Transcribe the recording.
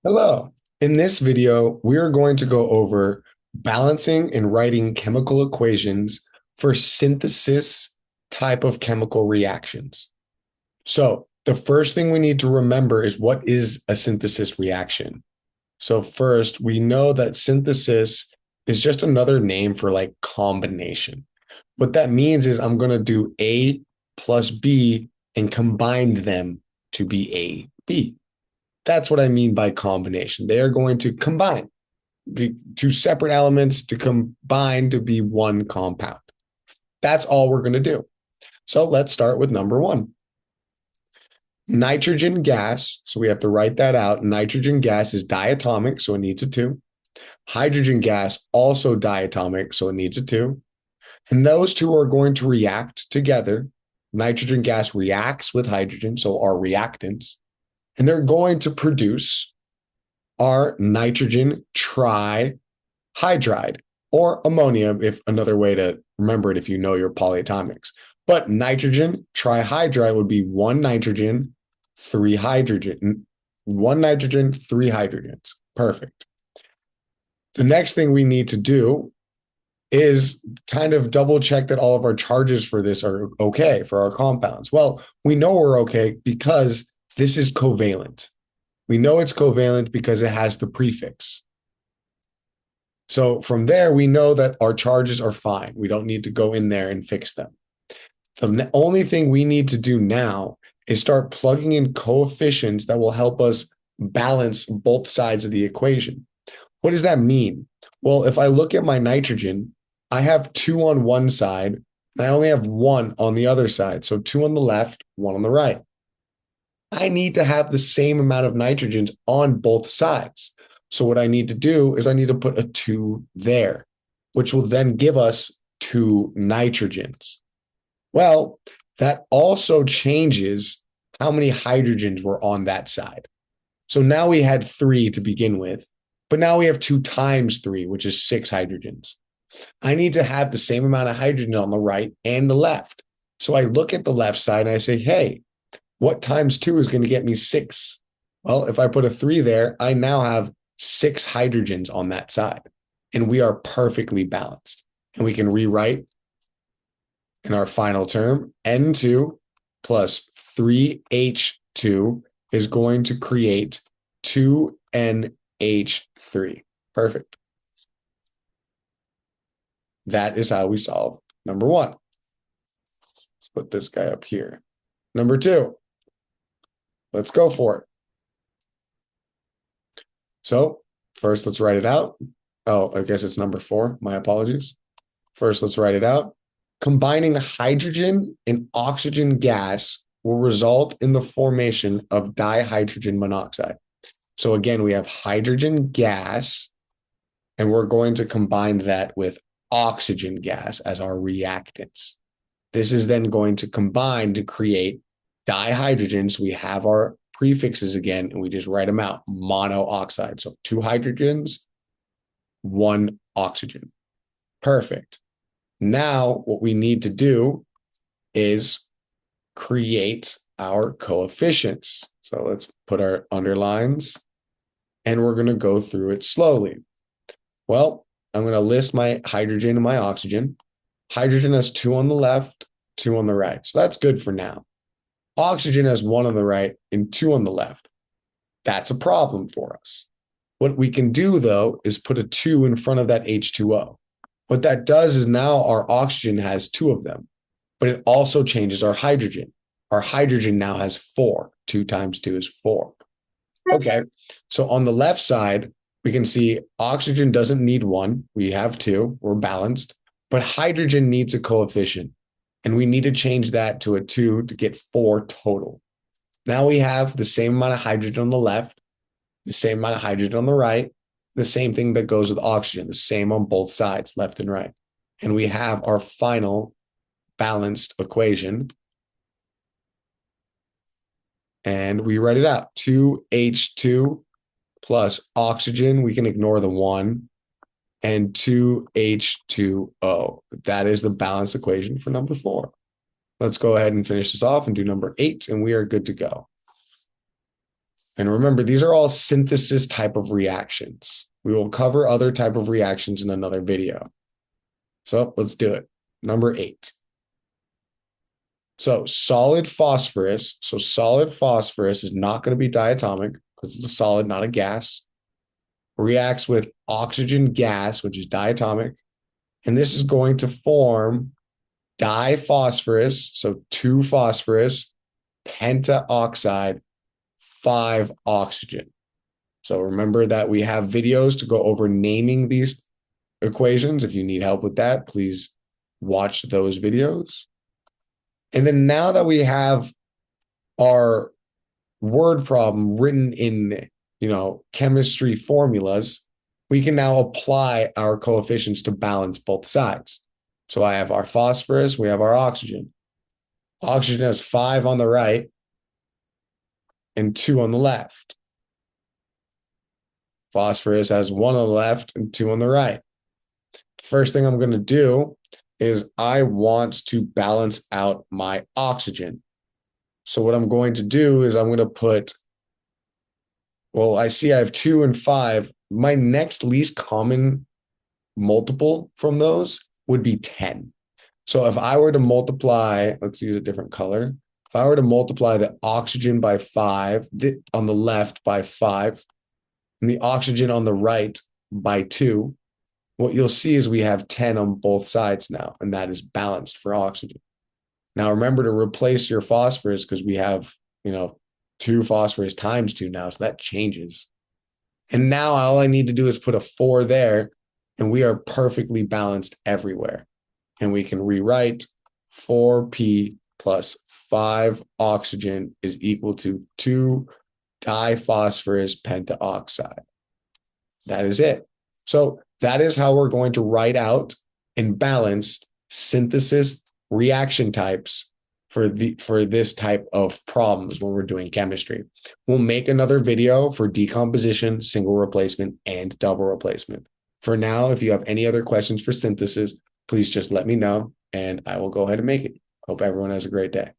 Hello. In this video, we are going to go over balancing and writing chemical equations for synthesis type of chemical reactions. So the first thing we need to remember is what is a synthesis reaction? So first, we know that synthesis is just another name for like combination. What that means is I'm going to do A plus B and combine them to be A, B. That's what I mean by combination. They are going to combine two separate elements to combine to be one compound. That's all we're going to do. So let's start with number one. Nitrogen gas. So we have to write that out. Nitrogen gas is diatomic, so it needs a two. Hydrogen gas also diatomic, so it needs a two. And those two are going to react together. Nitrogen gas reacts with hydrogen, so our reactants. And they're going to produce our nitrogen trihydride or ammonia, if another way to remember it if you know your polyatomics. But nitrogen trihydride would be one nitrogen, three hydrogen, one nitrogen, three hydrogens. Perfect. The next thing we need to do is kind of double check that all of our charges for this are okay for our compounds. Well, we know we're okay because this is covalent. We know it's covalent because it has the prefix. So from there, we know that our charges are fine. We don't need to go in there and fix them. The only thing we need to do now is start plugging in coefficients that will help us balance both sides of the equation. What does that mean? Well, if I look at my nitrogen, I have two on one side, and I only have one on the other side. So two on the left, one on the right. I need to have the same amount of nitrogens on both sides. So what I need to do is I need to put a two there, which will then give us two nitrogens. Well, that also changes how many hydrogens were on that side. So now we had three to begin with, but now we have two times three, which is six hydrogens. I need to have the same amount of hydrogen on the right and the left. So I look at the left side and I say, hey, what times two is going to get me six? Well, if I put a three there, I now have six hydrogens on that side, and we are perfectly balanced. And we can rewrite in our final term, N2 plus 3H2 is going to create 2NH3. Perfect. That is how we solve number one. Let's put this guy up here. Number two. Let's go for it. So first, let's write it out. Oh, I guess it's number four. My apologies. First, let's write it out. Combining hydrogen and oxygen gas will result in the formation of dihydrogen monoxide. So again, we have hydrogen gas, and we're going to combine that with oxygen gas as our reactants. This is then going to combine to create dihydrogens. We have our prefixes again, and we just write them out. Monooxide. So two hydrogens, one oxygen. Perfect. Now, what we need to do is create our coefficients. So let's put our underlines, and we're going to go through it slowly. Well, I'm going to list my hydrogen and my oxygen. Hydrogen has two on the left, two on the right. So that's good for now. Oxygen has one on the right and two on the left. That's a problem for us. What we can do, though, is put a two in front of that H2O. What that does is now our oxygen has two of them, but it also changes our hydrogen. Our hydrogen now has four. Two times two is four. Okay, so on the left side, we can see oxygen doesn't need one. We have two. We're balanced. But hydrogen needs a coefficient, and we need to change that to a two to get four total. Now we have the same amount of hydrogen on the left, the same amount of hydrogen on the right, the same thing that goes with oxygen, the same on both sides, left and right. And we have our final balanced equation. And we write it out. 2H2 plus oxygen, we can ignore the one, and 2H2O. That is the balanced equation for number four. Let's go ahead and finish this off and do number 8, and we are good to go. And remember, these are all synthesis type of reactions. We will cover other type of reactions in another video. So let's do it. Number 8. So solid phosphorus. So solid phosphorus is not going to be diatomic because it's a solid, not a gas. Reacts with oxygen gas, which is diatomic. And this is going to form diphosphorus. So 2 phosphorus, pentaoxide, 5 oxygen. So remember that we have videos to go over naming these equations. If you need help with that, please watch those videos. And then now that we have our word problem written in, chemistry formulas, we can now apply our coefficients to balance both sides. So I have our phosphorus, we have our oxygen. Oxygen has 5 on the right and 2 on the left. Phosphorus has 1 on the left and 2 on the right. First thing I'm going to do is I want to balance out my oxygen. So what I'm going to do is I'm going to put, I see I have 2 and 5. My next least common multiple from those would be 10. So if I were to multiply, let's use a different color. If I were to multiply the oxygen by 5, on the left by 5, and the oxygen on the right by 2, what you'll see is we have 10 on both sides now, and that is balanced for oxygen. Now remember to replace your phosphorus because we have, 2 phosphorus times 2 now, so that changes. And now all I need to do is put a 4 there, and we are perfectly balanced everywhere. And we can rewrite 4p plus 5 oxygen is equal to 2 diphosphorus pentaoxide. That is it. So that is how we're going to write out and balance synthesis reaction types for this type of problems when we're doing chemistry. We'll make another video for decomposition, single replacement, and double replacement. For now, if you have any other questions for synthesis, please just let me know and I will go ahead and make it. Hope everyone has a great day.